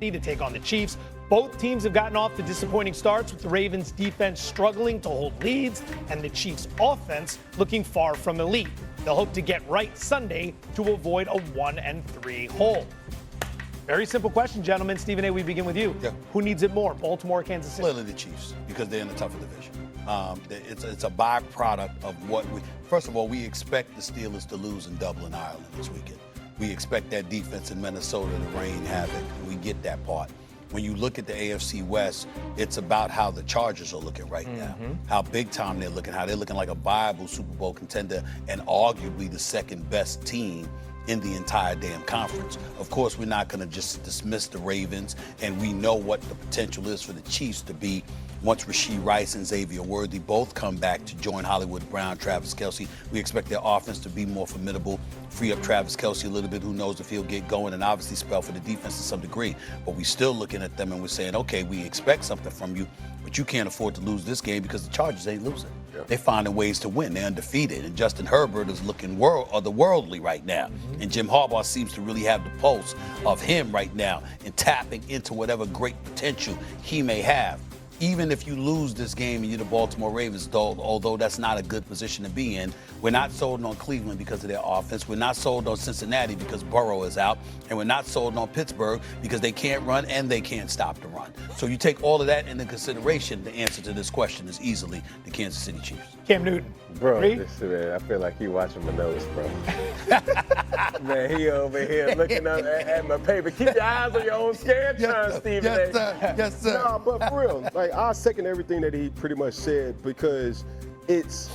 to take on the Chiefs. Both teams have gotten off to disappointing starts, with the Ravens' defense struggling to hold leads and the Chiefs' offense looking far from elite. They'll hope to get right Sunday to avoid a 1-3 hole. Very simple question, gentlemen. Stephen A., we begin with you. Yeah. Who needs it more, Baltimore or Kansas City? Clearly the Chiefs, because they're in a tougher division. It's a byproduct of what we – first of all, we expect the Steelers to lose in Dublin, Ireland this weekend. We expect that defense in Minnesota to rain havoc. We get that part. When you look at the AFC West, it's about how the Chargers are looking right now, how big time they're looking, how they're looking like a viable Super Bowl contender and arguably the second best team in the entire damn conference. Of course, we're not going to just dismiss the Ravens, and we know what the potential is for the Chiefs to be once Rashee Rice and Xavier Worthy both come back to join Hollywood Brown, Travis Kelce. We expect their offense to be more formidable, free up Travis Kelce a little bit, who knows if he'll get going, and obviously spell for the defense to some degree. But we're still looking at them and we're saying, okay, we expect something from you, but you can't afford to lose this game because the Chargers ain't losing. Yeah. They're finding ways to win. They're undefeated. And Justin Herbert is looking otherworldly right now. And Jim Harbaugh seems to really have the pulse of him right now and tapping into whatever great potential he may have. Even if you lose this game and you're the Baltimore Ravens, although that's not a good position to be in, we're not sold on Cleveland because of their offense. We're not sold on Cincinnati because Burrow is out. And we're not sold on Pittsburgh because they can't run and they can't stop the run. So you take all of that into consideration, the answer to this question is easily the Kansas City Chiefs. Cam Newton. Bro, man, I feel like he watching my notes, bro. Man, he over here looking up at my paper. Keep your eyes on your own Scantron, Stephen A. Yes, sir. Yes, sir. No, but for real, like, I second everything that he pretty much said, because it's,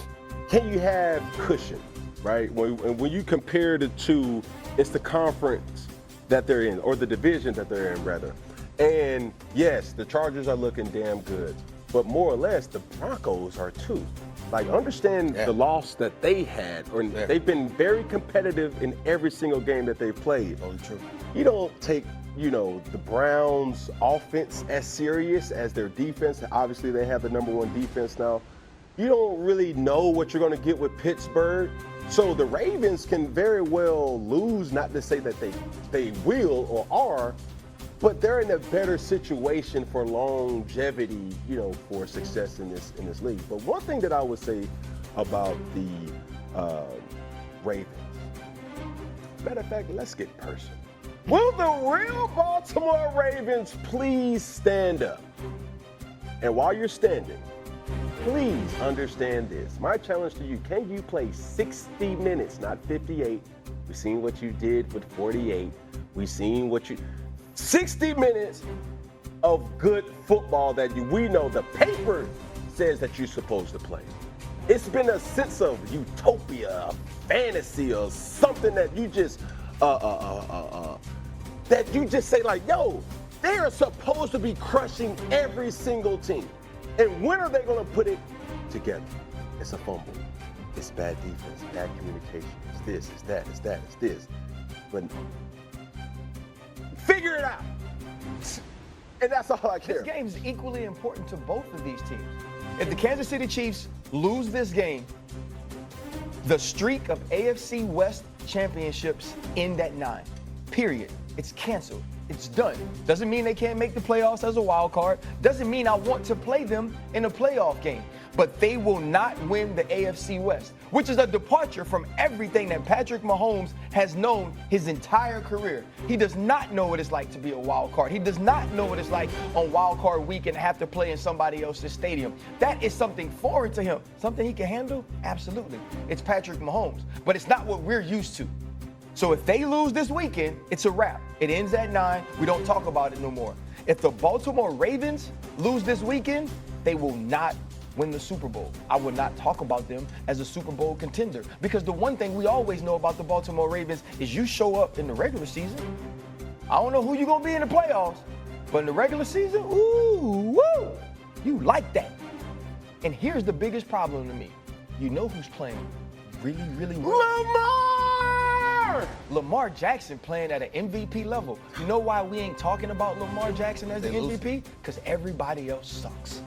can you have cushion, right? When you compare the two, it's the conference that they're in, or the division that they're in, rather. And yes, the Chargers are looking damn good, but more or less the Broncos are too. Like, understand the loss that they had, or they've been very competitive in every single game that they've played. Totally true. You don't take, the Browns' offense as serious as their defense. Obviously, they have the #1 defense now. You don't really know what you're going to get with Pittsburgh. So the Ravens can very well lose, not to say that they will or are, but they're in a better situation for longevity, for success in this league. But one thing that I would say about the Ravens, matter of fact, let's get personal. Will the real Baltimore Ravens please stand up? And while you're standing, please understand this. My challenge to you, can you play 60 minutes, not 58? We've seen what you did with 48. We've seen 60 minutes of good football that we know the paper says that you're supposed to play. It's been a sense of utopia, a fantasy, or something that you just say like, yo, they are supposed to be crushing every single team. And when are they going to put it together? It's a fumble. It's bad defense, bad communication. It's this, it's that, it's that, it's this. But figure it out. And that's all I care. This game is equally important to both of these teams. If the Kansas City Chiefs lose this game, the streak of AFC West championships end at 9. Period. It's canceled. It's done. Doesn't mean they can't make the playoffs as a wild card. Doesn't mean I want to play them in a playoff game. But they will not win the AFC West, which is a departure from everything that Patrick Mahomes has known his entire career. He does not know what it's like to be a wild card. He does not know what it's like on wild card week and have to play in somebody else's stadium. That is something foreign to him. Something he can handle? Absolutely. It's Patrick Mahomes. But it's not what we're used to. So if they lose this weekend, it's a wrap. It ends at 9. We don't talk about it no more. If the Baltimore Ravens lose this weekend, they will not win the Super Bowl. I will not talk about them as a Super Bowl contender, because the one thing we always know about the Baltimore Ravens is you show up in the regular season. I don't know who you're going to be in the playoffs, but in the regular season, ooh, woo, you like that. And here's the biggest problem to me. You know who's playing really, really well? Lamar Jackson playing at an MVP level. You know why we ain't talking about Lamar Jackson as the MVP? Because everybody else sucks.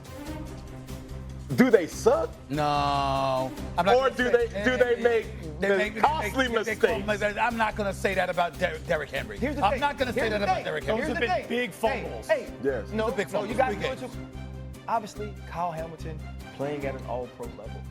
Do they suck? No. I'm not Or gonna do they make costly mistakes? I'm not going to say that about Derrick Henry. Here's the I'm thing. not going to say Here's that the about thing. Derrick Those Henry. have been big fumbles. Hey, Yes. no, big fumbles. you got to Big go games. to. Obviously, Kyle Hamilton playing at an All-Pro level.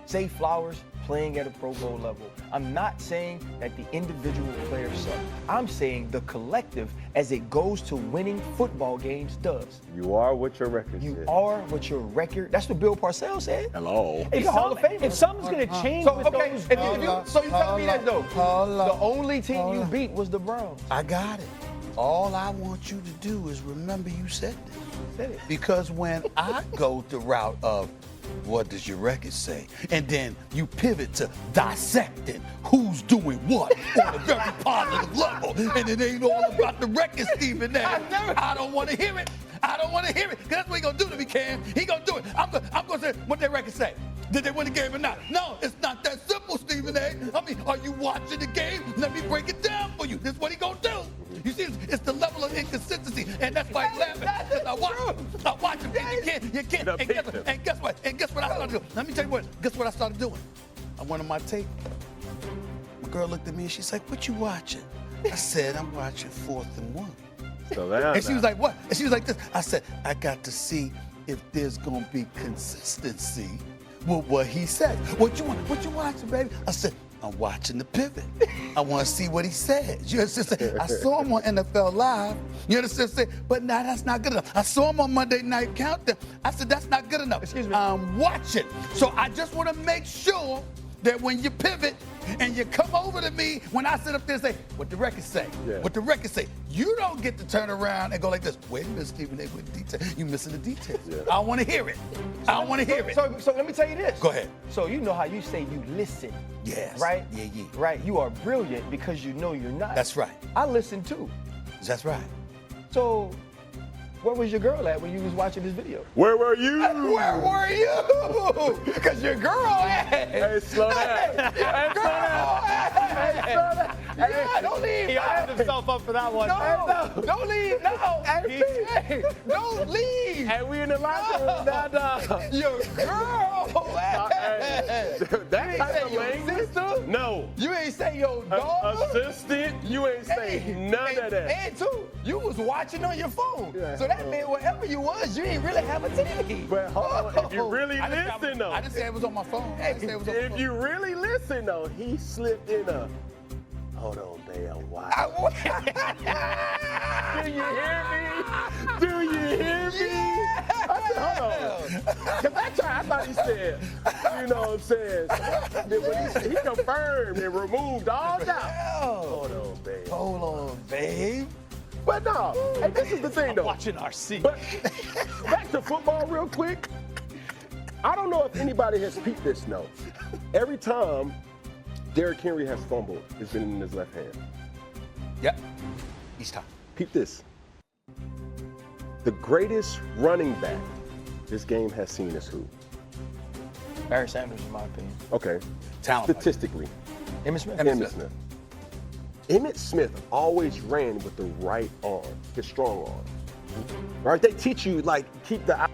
Zay Flowers playing at a Pro Bowl level. I'm not saying that the individual players suck. I'm saying the collective, as it goes to winning football games, does. You are what your record You says. are what your record. That's what Bill Parcells said. Hello. He's a Hall of Famer. If something's going to change So with okay, those, so you tell me that though. Hold The up. only team you beat was the Browns. I got it. All I want you to do is remember you said this. Said it. Because when I go the route of what does your record say, and then you pivot to dissecting who's doing what on a very positive level, and it ain't all about the record, Stephen A. I don't want to hear it. I don't want to hear it. Because that's what he going to do to me, Cam. He going to do it. I'm going to say what their record say. Did they win the game or not? No, it's not that simple, Stephen A. I mean, are you watching the game? Let me break it down for you. This is what he going to do. You see, it's the level of inconsistency, and that's why he's laughing. Because I watch him. You can't. And guess what? I started doing? Let me tell you what. Guess what I started doing? I went on my tape. My girl looked at me and she's like, "What you watching?" I said, "I'm watching 4th and 1." So now, And she was like, "What?" And she was like this. I said, "I got to see if there's gonna be consistency with what he said. What you watching, baby?" I said, "I'm watching the pivot. I want to see what he said." You understand? I saw him on NFL Live. You understand? But now that's not good enough. I saw him on Monday Night Countdown. I said, that's not good enough. Excuse me. I'm watching. So I just want to make sure that when you pivot and you come over to me, when I sit up there and say, what the record say? Yeah. What the record say? You don't get to turn around and go like this. Wait a minute, Stephen A. with detail. You missing the details. Yeah. I want to hear it. I want to hear it. So let me tell you this. Go ahead. So you know how you say you listen. Yes. Right? Yeah. Right. You are brilliant because you know you're not. That's right. I listen too. That's right. So where was your girl at when you was watching this video? where were you? Where were you? Because your girl had. Hey, slow down. Hey, slow down. Hey, slow down. Yeah, don't leave. he opened himself up for that one. No, don't leave. No, hey, don't leave. Hey, we in the locker room now, dog. Your girl. Hey, that type of language? Sister? No. You ain't say your daughter. Assistant? You ain't say none of that. And two, you was watching on your phone. Yeah. So that meant wherever you was, you didn't really have a TV. But hold on, if you really I didn't listen, though. I didn't say it was on my phone. I didn't say it was on my If phone. you really listen, though, he slipped in a. Hold on, babe, I'm watching. Do you hear me? Do you hear me? I said, hold on. Because I thought he said, you know what I'm saying? Then when he confirmed and removed all doubt. Hold on, babe. Hold on, babe. But no, hey, this is the thing, though. Watching RC. But back to football real quick. I don't know if anybody has peeped this note. Every time Derrick Henry has fumbled, it's been in his left hand. Yep. Each time. Peep this. The greatest running back this game has seen is who? Barry Sanders, in my opinion. Okay. Talent. Statistically, Emmitt Smith. Emmitt Emmitt Smith. Emmitt Smith always ran with the right arm, his strong arm. Right? They teach you, like, keep the eye